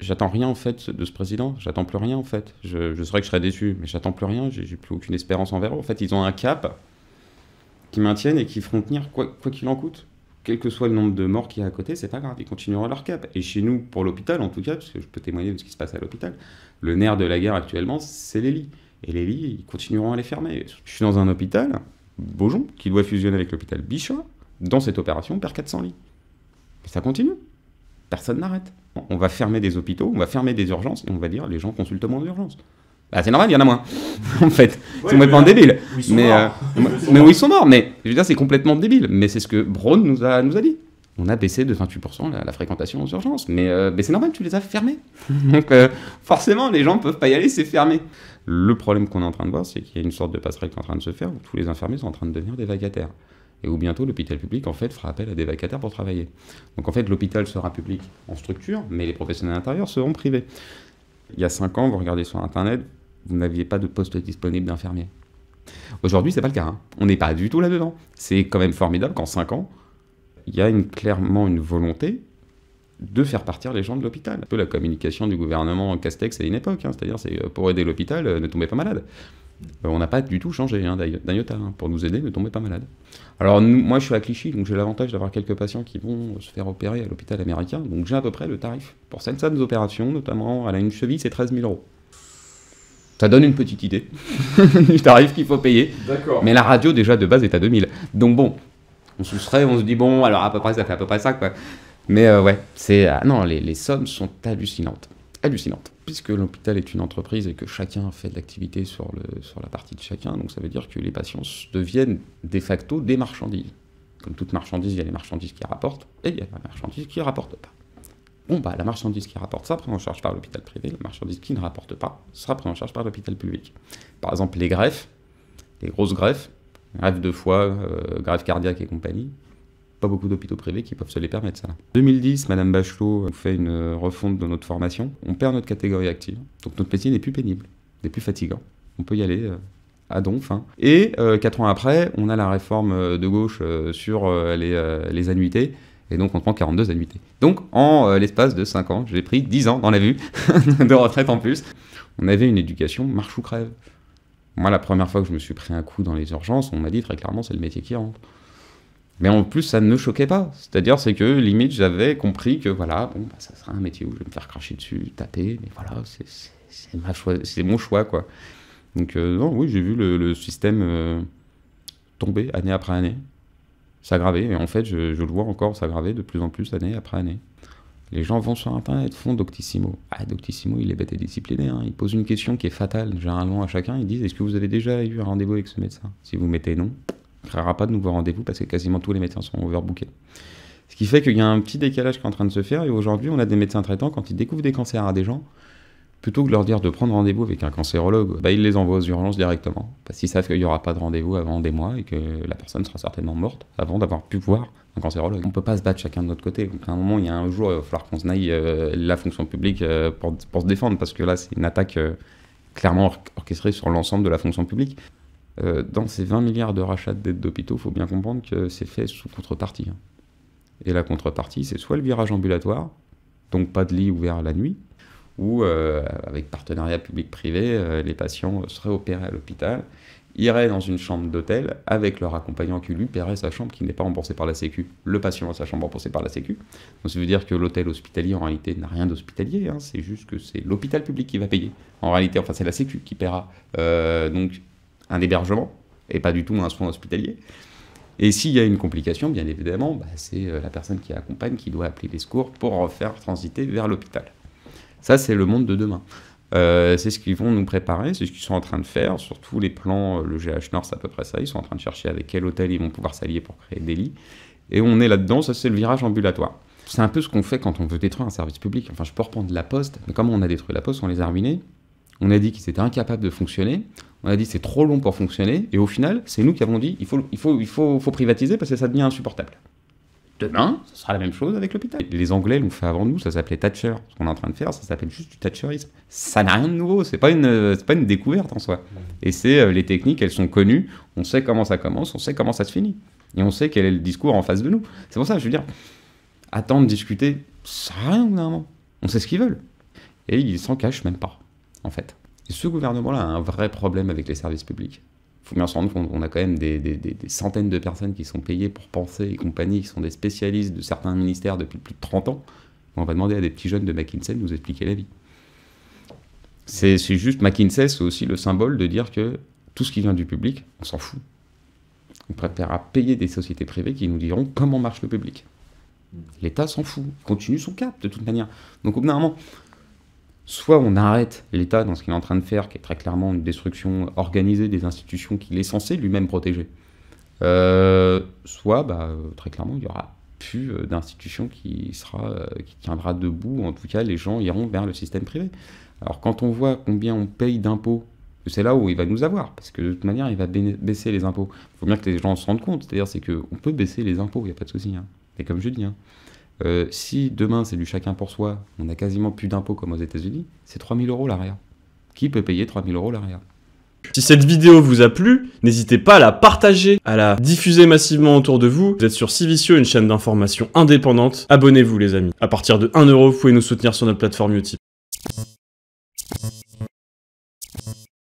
J'attends rien en fait de ce président, j'attends plus rien en fait. Je serais que je serais déçu, mais j'attends plus rien, j'ai plus aucune espérance envers eux. En fait, ils ont un cap qui maintiennent et qui feront tenir quoi qu'il en coûte. Quel que soit le nombre de morts qu'il y a à côté, c'est pas grave, ils continueront leur cap. Et chez nous, pour l'hôpital en tout cas, parce que je peux témoigner de ce qui se passe à l'hôpital, le nerf de la guerre actuellement, c'est les lits. Et les lits, ils continueront à les fermer. Je suis dans un hôpital, Beaujon, qui doit fusionner avec l'hôpital Bichat. Dans cette opération, on perd 400 lits. Et ça continue. Personne n'arrête. On va fermer des hôpitaux, on va fermer des urgences, et on va dire les gens consultent moins d'urgences. Bah, c'est normal, il y en a moins, en fait. C'est complètement débile. Mais où ils sont morts, mais je veux dire, c'est complètement débile. Mais c'est ce que Braun nous a dit. On a baissé de 28% la fréquentation aux urgences. Mais c'est normal, tu les as fermés. Donc forcément, les gens ne peuvent pas y aller, c'est fermé. Le problème qu'on est en train de voir, c'est qu'il y a une sorte de passerelle qui est en train de se faire, où tous les infirmiers sont en train de devenir des vacataires. Et où bientôt l'hôpital public en fait fera appel à des vacataires pour travailler. Donc en fait l'hôpital sera public en structure, mais les professionnels intérieurs seront privés. Il y a 5 ans, vous regardez sur internet, vous n'aviez pas de poste disponible d'infirmier. Aujourd'hui, c'est pas le cas. Hein. On n'est pas du tout là-dedans. C'est quand même formidable qu'en 5 ans, il y a clairement une volonté de faire partir les gens de l'hôpital. Un peu la communication du gouvernement Castex à une époque, hein. C'est-à-dire c'est pour aider l'hôpital, ne tombez pas malade. On n'a pas du tout changé hein, d'un iota. Hein. Pour nous aider, ne tombez pas malade. Alors moi je suis à Clichy, donc j'ai l'avantage d'avoir quelques patients qui vont se faire opérer à l'hôpital américain, donc j'ai à peu près le tarif. Pour certaines opérations, notamment à une cheville, c'est 13 000 €. Ça donne une petite idée du tarif qu'il faut payer. Mais la radio déjà de base est à 2000. Donc bon, on se dit bon, alors à peu près ça fait à peu près ça quoi. Mais ouais, non, les sommes sont hallucinantes. Hallucinantes. Puisque l'hôpital est une entreprise et que chacun fait de l'activité sur la partie de chacun, donc ça veut dire que les patients deviennent de facto des marchandises. Comme toute marchandise, il y a les marchandises qui rapportent et il y a les marchandises qui ne rapportent pas. Bon, bah la marchandise qui rapporte sera prise en charge par l'hôpital privé, la marchandise qui ne rapporte pas sera prise en charge par l'hôpital public. Par exemple, les greffes, les grosses greffes, greffe de foie, greffe cardiaque et compagnie, pas beaucoup d'hôpitaux privés qui peuvent se les permettre, ça. En 2010, Madame Bachelot fait une refonte de notre formation. On perd notre catégorie active. Donc notre métier n'est plus pénible, n'est plus fatigant. On peut y aller à donf. Hein. Et 4 ans après, on a la réforme de gauche sur les annuités. Et donc on prend 42 annuités. Donc en l'espace de 5 ans, j'ai pris 10 ans dans la vue de retraite en plus. On avait une éducation marche ou crève. Moi, la première fois que je me suis pris un coup dans les urgences, on m'a dit très clairement c'est le métier qui rentre. Mais en plus, ça ne me choquait pas. C'est-à-dire, c'est que, limite, j'avais compris que, voilà, bon, bah, ça sera un métier où je vais me faire cracher dessus, taper, mais voilà, c'est mon choix, quoi. Donc, non, oui, j'ai vu le système tomber année après année, s'aggraver, et en fait, je le vois encore s'aggraver de plus en plus année après année. Les gens vont sur Internet, font Doctissimo. Ah, Doctissimo, il est bête et discipliné, hein. Il pose une question qui est fatale, généralement, à chacun. Ils disent, est-ce que vous avez déjà eu un rendez-vous avec ce médecin? Si vous mettez non, ne créera pas de nouveaux rendez-vous parce que quasiment tous les médecins sont overbookés. Ce qui fait qu'il y a un petit décalage qui est en train de se faire et aujourd'hui on a des médecins traitants, quand ils découvrent des cancers à des gens, plutôt que de leur dire de prendre rendez-vous avec un cancérologue, bah, ils les envoient aux urgences directement parce qu'ils savent qu'il n'y aura pas de rendez-vous avant des mois et que la personne sera certainement morte avant d'avoir pu voir un cancérologue. On ne peut pas se battre chacun de notre côté. Donc, à un moment, il y a un jour, il va falloir qu'on se aille la fonction publique pour se défendre parce que là c'est une attaque clairement orchestrée sur l'ensemble de la fonction publique. Dans ces 20 milliards de rachats de dettes d'hôpitaux, il faut bien comprendre que c'est fait sous contrepartie. Et la contrepartie, c'est soit le virage ambulatoire, donc pas de lit ouvert la nuit, ou avec partenariat public-privé, les patients seraient opérés à l'hôpital, iraient dans une chambre d'hôtel avec leur accompagnant qui lui paierait sa chambre qui n'est pas remboursée par la Sécu. Le patient a sa chambre remboursée par la Sécu. Donc ça veut dire que l'hôtel hospitalier en réalité n'a rien d'hospitalier, hein, c'est juste que c'est l'hôpital public qui va payer. En réalité, enfin c'est la Sécu qui paiera. Donc un hébergement, et pas du tout un soin hospitalier. Et s'il y a une complication, bien évidemment, bah, c'est la personne qui accompagne qui doit appeler les secours pour faire transiter vers l'hôpital. Ça, c'est le monde de demain. C'est ce qu'ils vont nous préparer, c'est ce qu'ils sont en train de faire sur tous les plans. Le GH Nord, c'est à peu près ça. Ils sont en train de chercher avec quel hôtel ils vont pouvoir s'allier pour créer des lits. Et on est là-dedans, ça c'est le virage ambulatoire. C'est un peu ce qu'on fait quand on veut détruire un service public. Enfin, je peux reprendre la Poste, mais comme on a détruit la Poste, on les a ruinés. On a dit qu'ils étaient incapables de fonctionner. On a dit c'est trop long pour fonctionner. Et au final, c'est nous qui avons dit il faut privatiser parce que ça devient insupportable. Demain, ce sera la même chose avec l'hôpital. Les Anglais l'ont fait avant nous, ça s'appelait Thatcher. Ce qu'on est en train de faire, ça s'appelle juste du Thatcherisme. Ça n'a rien de nouveau, c'est pas une découverte en soi. Et c'est les techniques, elles sont connues. On sait comment ça commence, on sait comment ça se finit. Et on sait quel est le discours en face de nous. C'est pour ça, je veux dire, attendre, discuter, ça sert à rien, normalement. On sait ce qu'ils veulent. Et ils s'en cachent même pas, en fait. Et ce gouvernement-là a un vrai problème avec les services publics. Il faut bien se rendre compte qu'on a quand même des centaines de personnes qui sont payées pour penser et compagnie, qui sont des spécialistes de certains ministères depuis plus de 30 ans. On va demander à des petits jeunes de McKinsey de nous expliquer la vie. C'est juste McKinsey, c'est aussi le symbole de dire que tout ce qui vient du public, on s'en fout. On préférera payer des sociétés privées qui nous diront comment marche le public. L'État s'en fout, il continue son cap de toute manière. Donc au bout d'un moment, soit on arrête l'État dans ce qu'il est en train de faire, qui est très clairement une destruction organisée des institutions qu'il est censé lui-même protéger. Soit, très clairement, il n'y aura plus d'institution qui tiendra debout, ou en tout cas les gens iront vers le système privé. Alors quand on voit combien on paye d'impôts, c'est là où il va nous avoir, parce que de toute manière il va baisser les impôts. Il faut bien que les gens se rendent compte, c'est-à-dire c'est qu'on peut baisser les impôts, il n'y a pas de souci. Hein. Et comme je dis, si demain c'est du chacun pour soi, on a quasiment plus d'impôts comme aux États-Unis, c'est 3 000 € l'AREA. Qui peut payer 3 000 € l'AREA? Si cette vidéo vous a plu, n'hésitez pas à la partager, à la diffuser massivement autour de vous. Vous êtes sur Civitio, une chaîne d'information indépendante. Abonnez-vous les amis. À partir de 1 €, vous pouvez nous soutenir sur notre plateforme Utip.